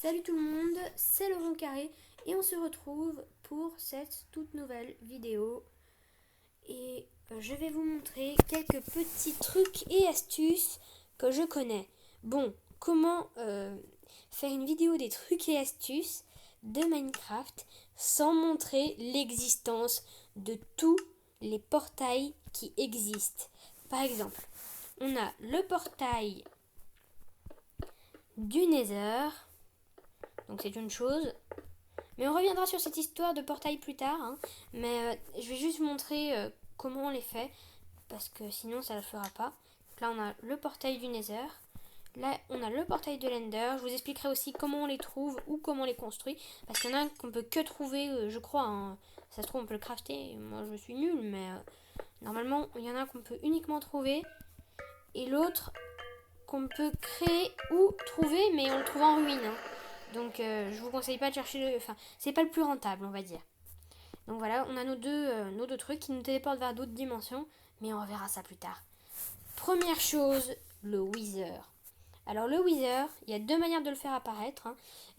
Salut tout le monde, c'est Laurent Carré et on se retrouve pour cette toute nouvelle vidéo. Et je vais vous montrer quelques petits trucs et astuces que je connais. Bon, comment faire une vidéo des trucs et astuces de Minecraft sans montrer l'existence de tous les portails qui existent. Par exemple, on a le portail du Nether. Donc c'est une chose. Mais on reviendra sur cette histoire de portail plus tard. Mais je vais juste vous montrer comment on les fait. Parce que sinon ça ne le fera pas. Donc là on a le portail du Nether. Là on a le portail de l'Ender. Je vous expliquerai aussi comment on les trouve ou comment on les construit. Parce qu'il y en a un qu'on peut que trouver, je crois. Ça se trouve on peut le crafter. Moi je suis nulle. Mais normalement il y en a un qu'on peut uniquement trouver. Et l'autre qu'on peut créer ou trouver. Mais on le trouve en ruine. Donc je vous conseille pas de chercher, enfin c'est pas le plus rentable on va dire. Donc voilà, on a nos deux trucs qui nous téléportent vers d'autres dimensions, mais on reverra ça plus tard. Première chose, le Wither. Alors le Wither, il y a deux manières de le faire apparaître.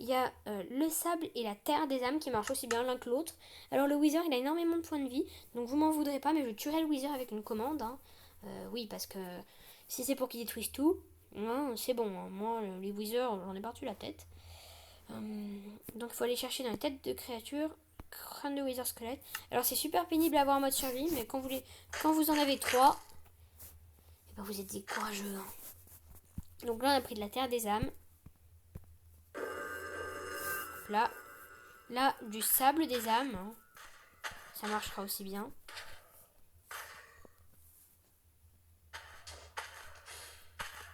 Il y a le sable et la terre des âmes qui marchent aussi bien l'un que l'autre. Alors le Wither, il a énormément de points de vie, donc vous m'en voudrez pas, mais je tuerai le Wither avec une commande. Oui, parce que si c'est pour qu'il détruise tout, c'est bon. Moi, les Wither, j'en ai partout la tête. Donc il faut aller chercher dans les têtes de créatures, crâne de Wither squelette. Alors c'est super pénible à avoir en mode survie, mais quand vous en avez trois, et ben vous êtes des courageux. Donc là on a pris de la terre des âmes. Là du sable des âmes. Ça marchera aussi bien.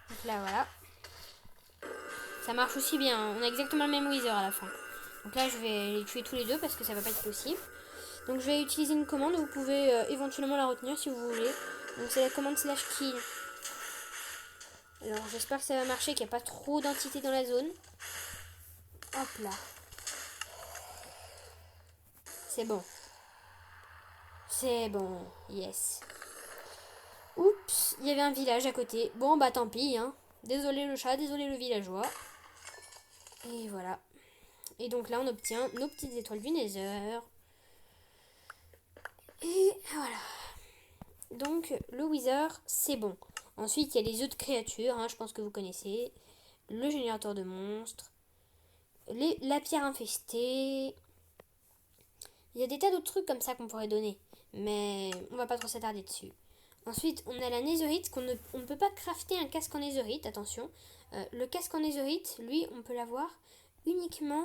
Donc là voilà. Ça marche aussi bien. On a exactement le même Wither à la fin. Donc là je vais les tuer tous les deux parce que ça va pas être possible. Donc je vais utiliser une commande, vous pouvez éventuellement la retenir si vous voulez. Donc c'est la commande /kill. Alors j'espère que ça va marcher, qu'il n'y a pas trop d'entités dans la zone. Hop là. C'est bon. C'est bon. Yes. Oups, il y avait un village à côté. Bon bah tant pis. Désolé le chat, désolé le villageois. Et voilà. Et donc là on obtient nos petites étoiles du Nether. Et voilà. Donc le Wither, c'est bon. Ensuite il y a les autres créatures, je pense que vous connaissez. Le générateur de monstres. La pierre infestée. Il y a des tas d'autres trucs comme ça qu'on pourrait donner. Mais on va pas trop s'attarder dessus. Ensuite, on a la netherite, qu'on on ne peut pas crafter un casque en netherite, attention. Le casque en netherite, lui, on peut l'avoir uniquement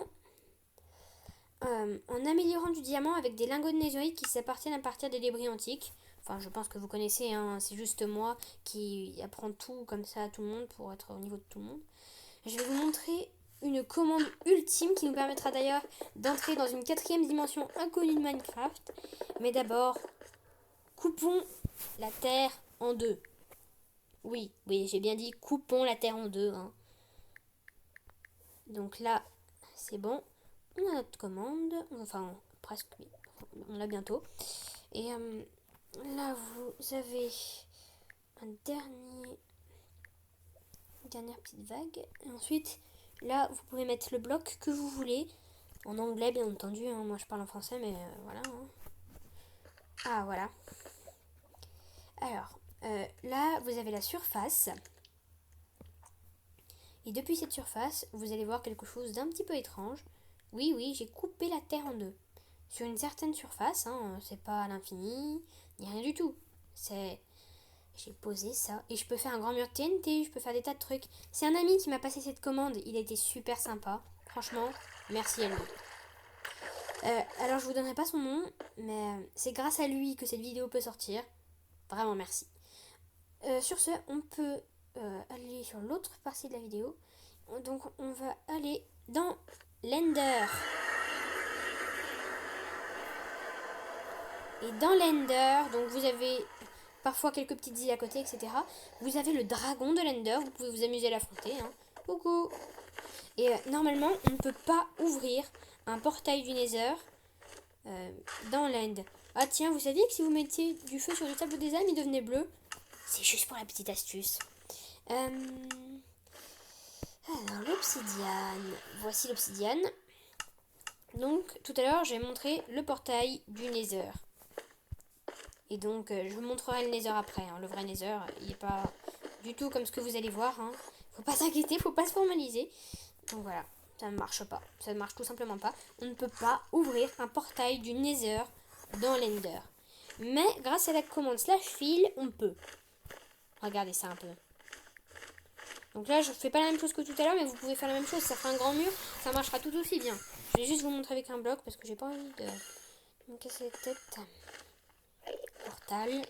en améliorant du diamant avec des lingots de netherite qui s'appartiennent à partir des débris antiques. Enfin, je pense que vous connaissez, c'est juste moi qui apprends tout comme ça à tout le monde pour être au niveau de tout le monde. Je vais vous montrer une commande ultime qui nous permettra d'ailleurs d'entrer dans une quatrième dimension inconnue de Minecraft. Mais d'abord, coupons la terre en deux. Oui, j'ai bien dit coupons la terre en deux. Donc là, c'est bon. On a notre commande. Enfin, presque, oui. On l'a bientôt. Et là, vous avez une dernière petite vague. Et ensuite, là, vous pouvez mettre le bloc que vous voulez. En anglais, bien entendu. Moi, je parle en français, mais voilà. Ah, voilà. Alors, là, vous avez la surface. Et depuis cette surface, vous allez voir quelque chose d'un petit peu étrange. Oui, j'ai coupé la terre en deux. Sur une certaine surface, c'est pas à l'infini, ni rien du tout. J'ai posé ça. Et je peux faire un grand mur de TNT, je peux faire des tas de trucs. C'est un ami qui m'a passé cette commande, il a été super sympa. Franchement, merci à lui. Alors je vous donnerai pas son nom, mais c'est grâce à lui que cette vidéo peut sortir. Vraiment merci. Sur ce, on peut aller sur l'autre partie de la vidéo. Donc on va aller dans l'Ender. Et dans l'Ender, donc vous avez parfois quelques petites îles à côté, etc. Vous avez le dragon de l'Ender, vous pouvez vous amuser à l'affronter. Coucou. Et normalement, on ne peut pas ouvrir un portail du Nether dans l'End. Ah tiens, vous saviez que si vous mettiez du feu sur du tableau des âmes, il devenait bleu? C'est juste pour la petite astuce. Alors, l'obsidiane. Voici l'obsidiane. Donc, tout à l'heure, j'ai montré le portail du Nether. Et donc, je vous montrerai le Nether après. Hein. Le vrai Nether, il n'est pas du tout comme ce que vous allez voir. Hein. Faut pas s'inquiéter, faut pas se formaliser. Donc voilà, ça ne marche pas. Ça ne marche tout simplement pas. On ne peut pas ouvrir un portail du Nether dans l'Ender. Mais grâce à la commande /file, on peut. Regardez ça un peu. Donc là, je fais pas la même chose que tout à l'heure, mais vous pouvez faire la même chose. Ça fera un grand mur, ça marchera tout aussi bien. Je vais juste vous montrer avec un bloc parce que j'ai pas envie de me casser la tête. Portal.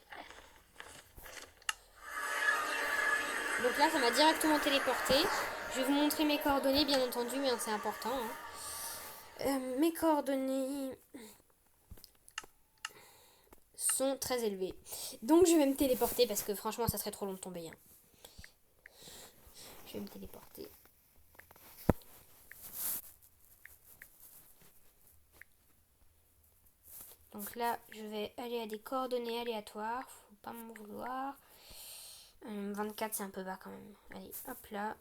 Donc là, ça m'a directement téléporté. Je vais vous montrer mes coordonnées, bien entendu, mais c'est important. Hein. Mes coordonnées sont très élevées. Donc je vais me téléporter parce que franchement, ça serait trop long de tomber. Hein. Je vais me téléporter. Donc là, je vais aller à des coordonnées aléatoires. Faut pas m'en vouloir. 24, c'est un peu bas quand même. Allez, hop là.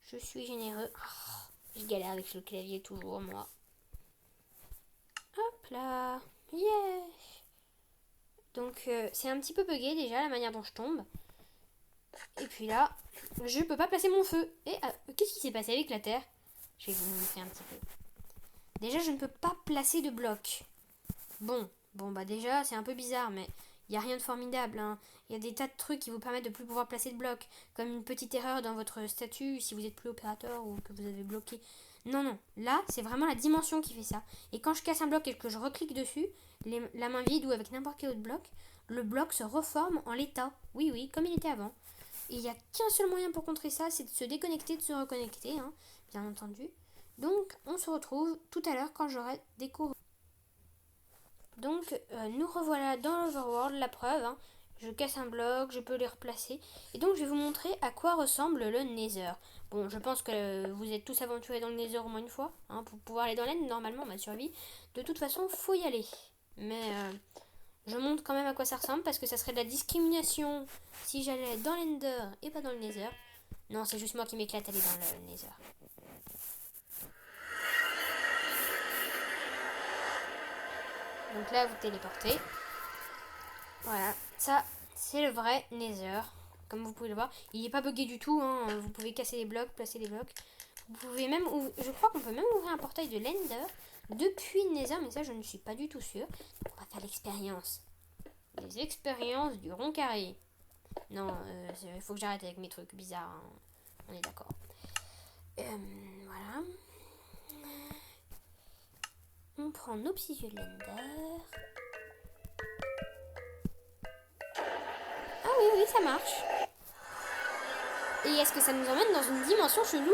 Je suis généreux. Oh, je galère avec le clavier toujours, moi. Hop là. Yeah. Donc, c'est un petit peu bugué déjà, la manière dont je tombe. Et puis là, je peux pas placer mon feu. Et qu'est-ce qui s'est passé avec la terre? Je vais vous montrer un petit peu. Déjà, je ne peux pas placer de blocs. Bon, bah déjà, c'est un peu bizarre, mais il n'y a rien de formidable. Hein. Il y a des tas de trucs qui vous permettent de plus pouvoir placer de blocs. Comme une petite erreur dans votre statut, si vous êtes plus opérateur ou que vous avez bloqué. Non. Là, c'est vraiment la dimension qui fait ça. Et quand je casse un bloc et que je reclique dessus, la main vide ou avec n'importe quel autre bloc, le bloc se reforme en l'état. Oui, comme il était avant. Et il n'y a qu'un seul moyen pour contrer ça, c'est de se déconnecter, de se reconnecter, hein, bien entendu. Donc, on se retrouve tout à l'heure quand j'aurai des cours. Donc, nous revoilà dans l'Overworld, la preuve. Hein. Je casse un bloc, je peux les replacer. Et donc, je vais vous montrer à quoi ressemble le Nether. Bon, je pense que vous êtes tous aventurés dans le Nether au moins une fois. Hein, pour pouvoir aller dans l'End, normalement, ma survie. De toute façon, faut y aller. Mais je montre quand même à quoi ça ressemble parce que ça serait de la discrimination si j'allais dans l'Ender et pas dans le Nether. Non, c'est juste moi qui m'éclate aller dans le Nether. Donc là, vous téléportez. Voilà, ça, c'est le vrai Nether. Comme vous pouvez le voir, il n'est pas bugué du tout. Hein. Vous pouvez casser les blocs, placer les blocs. Vous pouvez même, je crois qu'on peut même ouvrir un portail de l'Ender depuis le Nether, mais ça, je ne suis pas du tout sûre. Donc, on va faire l'expérience. Les expériences du rond carré. Non, il faut que j'arrête avec mes trucs bizarres. Hein. On est d'accord. Voilà. On prend nos petits yeux de l'Ender. Ah oui, ça marche. Et est-ce que ça nous emmène dans une dimension chelou?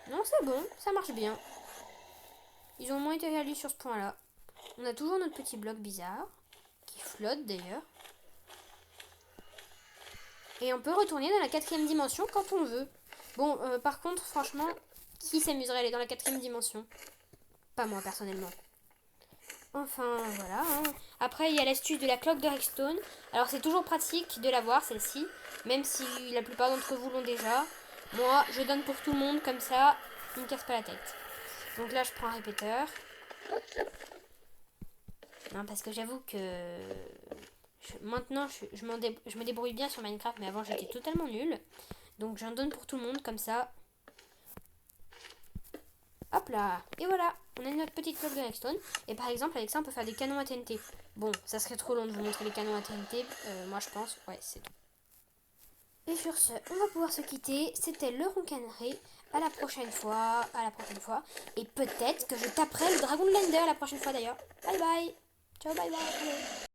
Non, c'est bon, ça marche bien. Ils ont au moins été réalisés sur ce point-là. On a toujours notre petit bloc bizarre, qui flotte d'ailleurs. Et on peut retourner dans la 4e dimension quand on veut. Bon, par contre, franchement, qui s'amuserait à aller dans la 4e dimension? Pas moi, personnellement. Enfin, voilà. Hein. Après, il y a l'astuce de la cloque de Redstone. Alors, c'est toujours pratique de l'avoir, celle-ci. Même si la plupart d'entre vous l'ont déjà. Moi, je donne pour tout le monde, comme ça, il ne me casse pas la tête. Donc là, je prends un répéteur. Non, parce que j'avoue que... Maintenant, je me débrouille bien sur Minecraft, mais avant, j'étais totalement nulle. Donc, j'en donne pour tout le monde, comme ça. Hop là. Et voilà. On a notre petite cloque de redstone. Et par exemple, avec ça, on peut faire des canons à TNT. Bon, ça serait trop long de vous montrer les canons à TNT. Moi, je pense. Ouais, c'est tout. Et sur ce, on va pouvoir se quitter. C'était le roncanerie. À la prochaine fois. Et peut-être que je taperai le dragon de l'Ender la prochaine fois d'ailleurs. Bye bye. Ciao, bye bye. Allez.